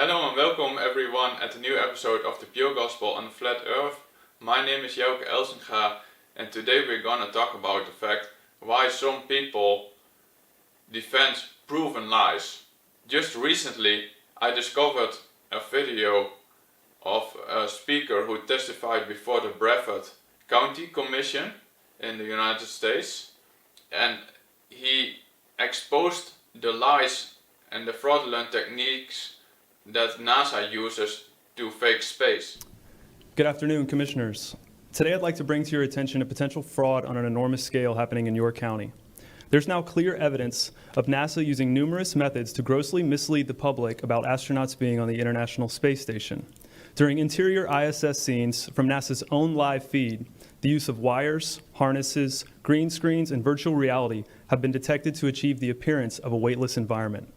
Hello and welcome everyone at a new episode of the Pure Gospel on the Flat Earth. My name is Jouke Elsinga and today we're gonna talk about the fact why some people defend proven lies. Just recently I discovered a video of a speaker who testified before the Brevard County Commission in the United States, and he exposed the lies and the fraudulent techniques that NASA uses to fake space. Good afternoon, Commissioners. Today I'd like to bring to your attention a potential fraud on an enormous scale happening in your county. There's now clear evidence of NASA using numerous methods to grossly mislead the public about astronauts being on the International Space Station. During interior ISS scenes from NASA's own live feed, the use of wires, harnesses, green screens, and virtual reality have been detected to achieve the appearance of a weightless environment.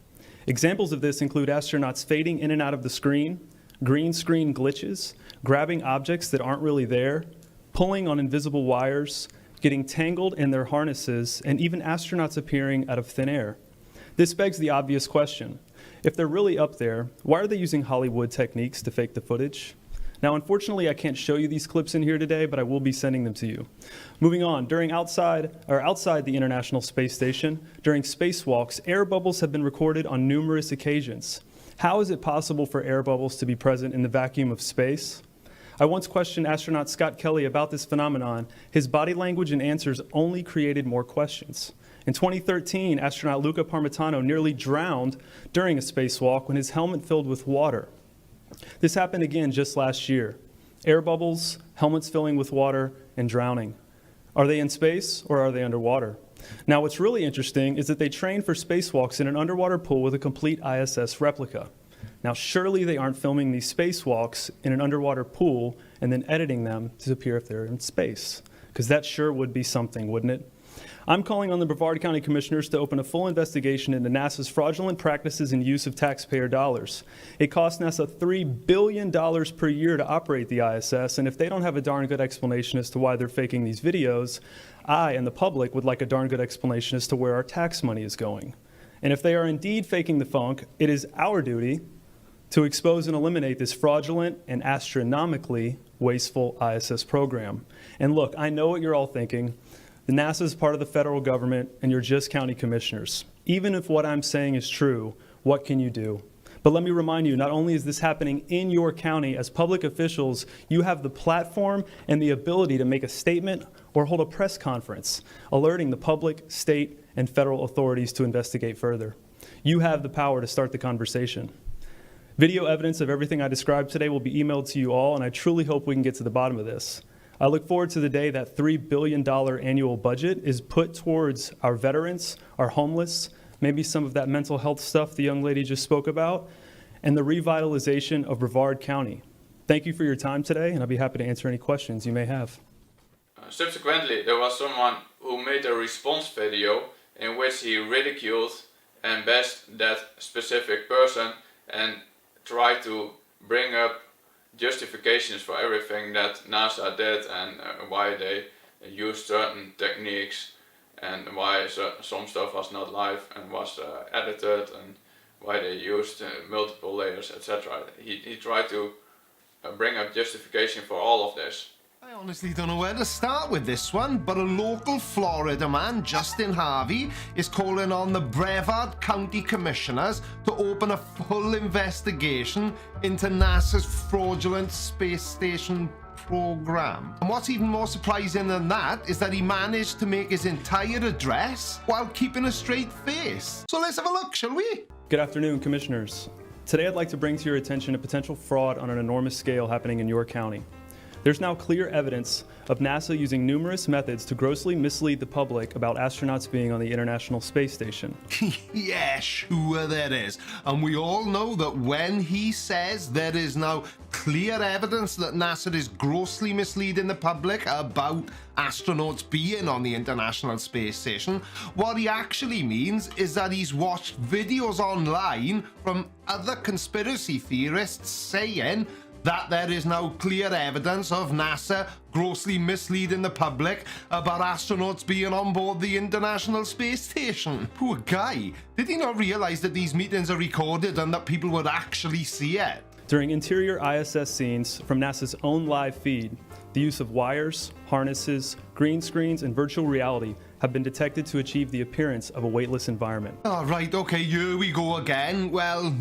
Examples of this include astronauts fading in and out of the screen, green screen glitches, grabbing objects that aren't really there, pulling on invisible wires, getting tangled in their harnesses, and even astronauts appearing out of thin air. This begs the obvious question. If they're really up there, why are they using Hollywood techniques to fake the footage? Now, unfortunately, I can't show you these clips in here today, but I will be sending them to you. Moving on, outside the International Space Station, during spacewalks, air bubbles have been recorded on numerous occasions. How is it possible for air bubbles to be present in the vacuum of space? I once questioned astronaut Scott Kelly about this phenomenon. His body language and answers only created more questions. In 2013, astronaut Luca Parmitano nearly drowned during a spacewalk when his helmet filled with water. This happened again just last year. Air bubbles, helmets filling with water, and drowning. Are they in space or are they underwater? Now what's really interesting is that they trained for spacewalks in an underwater pool with a complete ISS replica. Now surely they aren't filming these spacewalks in an underwater pool and then editing them to appear if they're in space, because that sure would be something, wouldn't it? I'm calling on the Brevard County Commissioners to open a full investigation into NASA's fraudulent practices and use of taxpayer dollars. It costs NASA $3 billion per year to operate the ISS, and if they don't have a darn good explanation as to why they're faking these videos, I and the public would like a darn good explanation as to where our tax money is going. And if they are indeed faking the funk, it is our duty to expose and eliminate this fraudulent and astronomically wasteful ISS program. And look, I know what you're all thinking. The NASA is part of the federal government, and you're just county commissioners. Even if what I'm saying is true, what can you do? But let me remind you, not only is this happening in your county, as public officials, you have the platform and the ability to make a statement or hold a press conference, alerting the public, state, and federal authorities to investigate further. You have the power to start the conversation. Video evidence of everything I described today will be emailed to you all, and I truly hope we can get to the bottom of this. I look forward to the day that $3 billion annual budget is put towards our veterans, our homeless, maybe some of that mental health stuff the young lady just spoke about, and the revitalization of Brevard County. Thank you for your time today, and I'll be happy to answer any questions you may have. Subsequently, there was someone who made a response video in which he ridiculed and bashed that specific person and tried to bring up justifications for everything that NASA did and why they used certain techniques and why some stuff was not live and was edited and why they used multiple layers, etc. He tried to bring up justification for all of this. I honestly don't know where to start with this one, but a local Florida man, Justin Harvey, is calling on the Brevard County Commissioners to open a full investigation into NASA's fraudulent space station program. And what's even more surprising than that is that he managed to make his entire address while keeping a straight face. So let's have a look, shall we? Good afternoon, Commissioners. Today I'd like to bring to your attention a potential fraud on an enormous scale happening in your county. There's now clear evidence of NASA using numerous methods to grossly mislead the public about astronauts being on the International Space Station. Yeah, sure there is. And we all know that when he says there is now clear evidence that NASA is grossly misleading the public about astronauts being on the International Space Station, what he actually means is that he's watched videos online from other conspiracy theorists saying that there is now clear evidence of NASA grossly misleading the public about astronauts being on board the International Space Station. Poor guy. Did he not realize that these meetings are recorded and that people would actually see it? During interior ISS scenes from NASA's own live feed, the use of wires, harnesses, green screens, and virtual reality have been detected to achieve the appearance of a weightless environment. Oh, right, okay, here we go again. Well,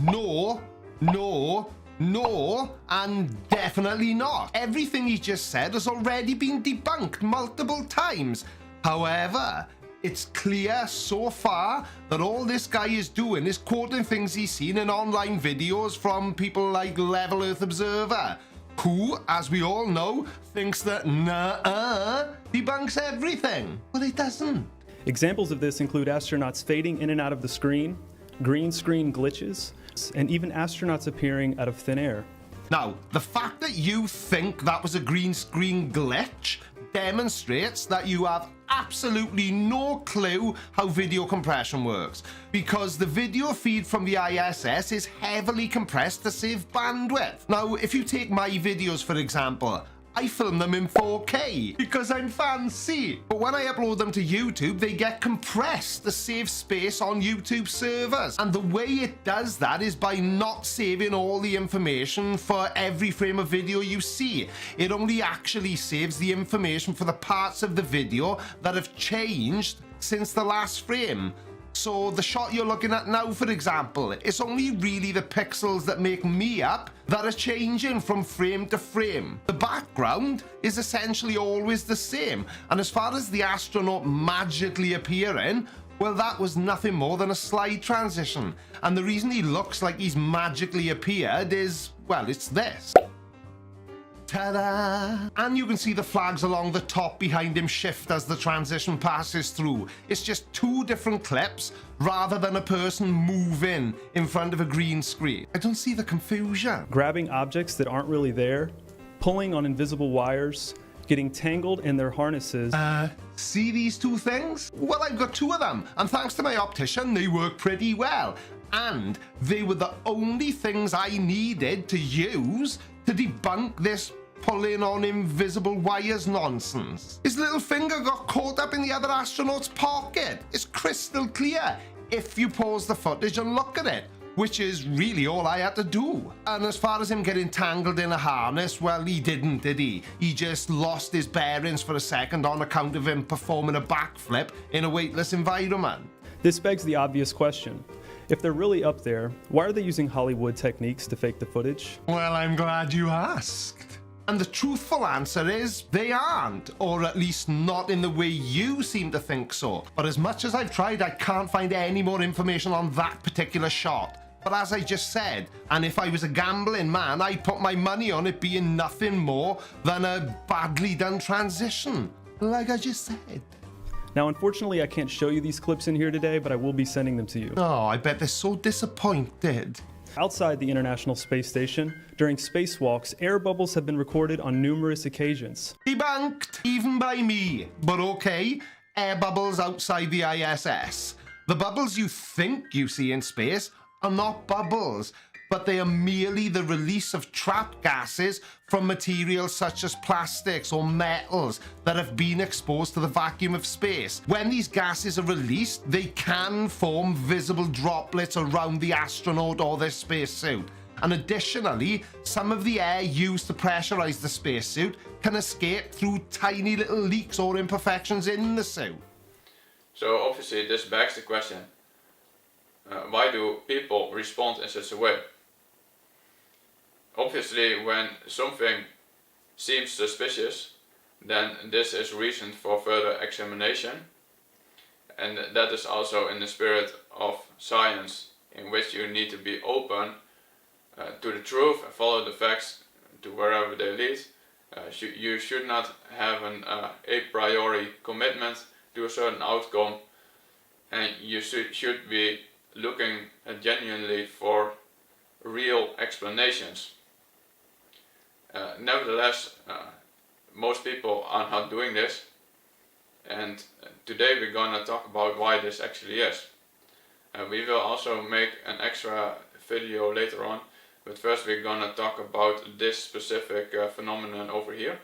no, and definitely not. Everything he just said has already been debunked multiple times. However, it's clear so far that all this guy is doing is quoting things he's seen in online videos from people like Level Earth Observer, who, as we all know, thinks that debunks everything. But it doesn't. Examples of this include astronauts fading in and out of the screen, green screen glitches, and even astronauts appearing out of thin air. Now, the fact that you think that was a green screen glitch demonstrates that you have absolutely no clue how video compression works, because the video feed from the ISS is heavily compressed to save bandwidth. Now, if you take my videos for example, I film them in 4K because I'm fancy. But when I upload them to YouTube, they get compressed to save space on YouTube servers. And the way it does that is by not saving all the information for every frame of video you see. It only actually saves the information for the parts of the video that have changed since the last frame. So the shot you're looking at now, for example, it's only really the pixels that make me up that are changing from frame to frame. The background is essentially always the same, and as far as the astronaut magically appearing, well, that was nothing more than a slide transition. And the reason he looks like he's magically appeared is, well, it's this. Ta-da! And you can see the flags along the top behind him shift as the transition passes through. It's just two different clips rather than a person moving in front of a green screen. I don't see the confusion. Grabbing objects that aren't really there, pulling on invisible wires, getting tangled in their harnesses. See these two things? Well, I've got two of them, and thanks to my optician, they work pretty well. And they were the only things I needed to use to debunk this pulling on invisible wires nonsense. His little finger got caught up in the other astronaut's pocket. It's crystal clear if you pause the footage and look at it, which is really all I had to do. And as far as him getting tangled in a harness, well, he didn't, did he? He just lost his bearings for a second on account of him performing a backflip in a weightless environment. This begs the obvious question. If they're really up there, why are they using Hollywood techniques to fake the footage? Well, I'm glad you asked. And the truthful answer is they aren't, or at least not in the way you seem to think so. But as much as I've tried, I can't find any more information on that particular shot. But as I just said, and if I was a gambling man, I'd put my money on it being nothing more than a badly done transition, like I just said. Now, unfortunately, I can't show you these clips in here today, but I will be sending them to you. Oh, I bet they're so disappointed. Outside the International Space Station, during spacewalks, air bubbles have been recorded on numerous occasions. Debunked, even by me. But okay, air bubbles outside the ISS. The bubbles you think you see in space are not bubbles, but they are merely the release of trapped gases from materials such as plastics or metals that have been exposed to the vacuum of space. When these gases are released, they can form visible droplets around the astronaut or their spacesuit. And additionally, some of the air used to pressurize the spacesuit can escape through tiny little leaks or imperfections in the suit. So obviously this begs the question, why do people respond in such a way? Obviously, when something seems suspicious, then this is reason for further examination, and that is also in the spirit of science, in which you need to be open to the truth and follow the facts to wherever they lead. You should not have an a priori commitment to a certain outcome, and you should be looking genuinely for real explanations. Nevertheless, most people are not doing this, and today we're gonna talk about why this actually is. We will also make an extra video later on But first we're gonna talk about this specific phenomenon over here.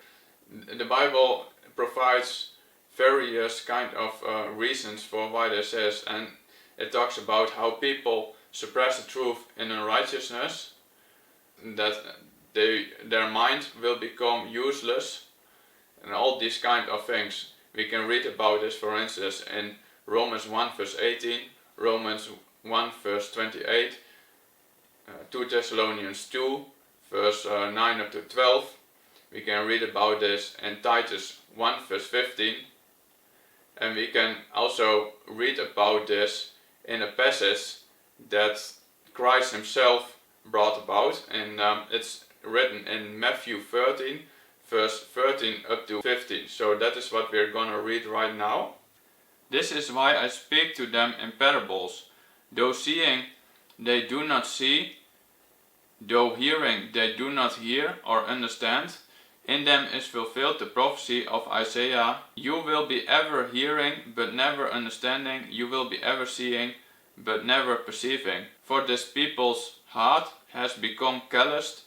The Bible provides various kind of reasons for why this is, and it talks about how people suppress the truth in unrighteousness, that their mind will become useless, and all these kind of things. We can read about this, for instance, in Romans 1 verse 18, Romans 1 verse 28, 2 Thessalonians 2 verse 9 up to 12. We can read about this in Titus 1 verse 15, and we can also read about this in a passage that Christ himself brought about, and it's written in Matthew 13 verse 13 up to 15. So that is what we're gonna read right now. This is why I speak to them in parables. Though seeing they do not see, though hearing they do not hear or understand. In them is fulfilled the prophecy of Isaiah. You will be ever hearing, but never understanding. You will be ever seeing, but never perceiving. For this people's heart has become calloused.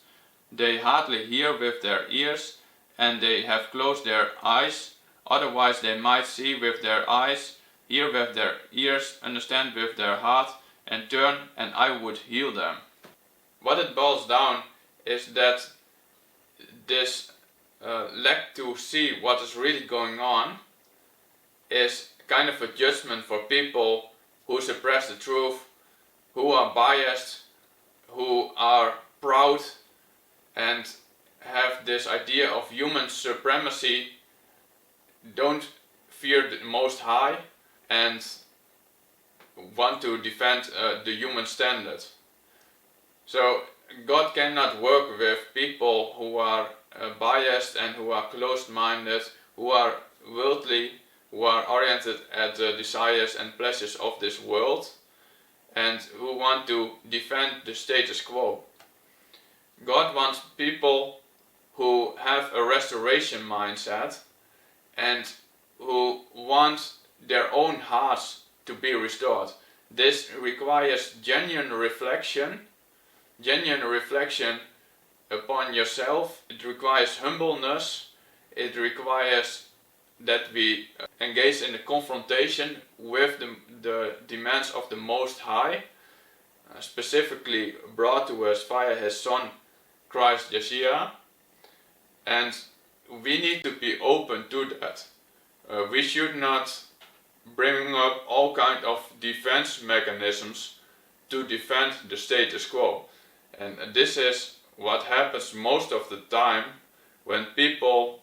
They hardly hear with their ears, and they have closed their eyes. Otherwise they might see with their eyes, hear with their ears, understand with their heart, and turn, and I would heal them. What it boils down is that this lack to see what is really going on is kind of a judgment for people who suppress the truth, who are biased, who are proud, and have this idea of human supremacy, don't fear the Most High, and want to defend the human standard. So God cannot work with people who are biased and who are closed-minded, who are worldly, who are oriented at the desires and pleasures of this world, and who want to defend the status quo. God wants people who have a restoration mindset and who want their own hearts to be restored. This requires genuine reflection upon yourself. It requires humbleness. It requires that we engage in a confrontation with the demands of the Most High, specifically brought to us via His Son Christ Yeshua, and we need to be open to that. We should not bring up all kind of defense mechanisms to defend the status quo. And this is what happens most of the time when people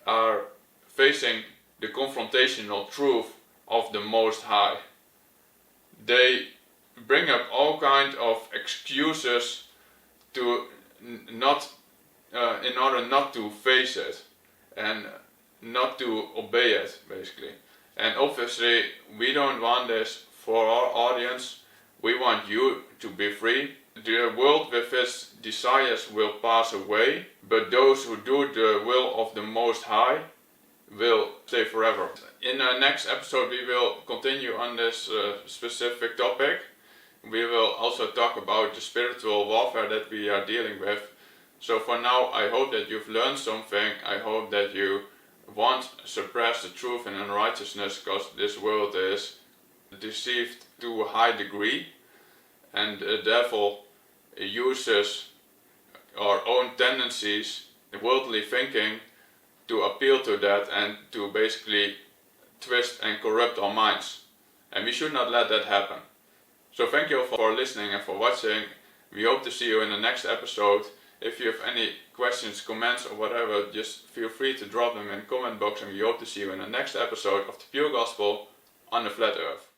are facing the confrontational truth of the Most High. They bring up all kind of excuses to in order not to face it and not to obey it, basically. And obviously we don't want this for our audience. We want you to be free. The world with its desires will pass away, but those who do the will of the Most High will stay forever. In the next episode we will continue on this specific topic. We will also talk about the spiritual warfare that we are dealing with. So for now, I hope that you've learned something. I hope that you won't suppress the truth and unrighteousness, because this world is deceived to a high degree, and the devil uses our own tendencies, worldly thinking, to appeal to that and to basically twist and corrupt our minds. And we should not let that happen. So thank you for listening and for watching. We hope to see you in the next episode. If you have any questions, comments or whatever, just feel free to drop them in the comment box, and we hope to see you in the next episode of the Pure Gospel on the Flat Earth.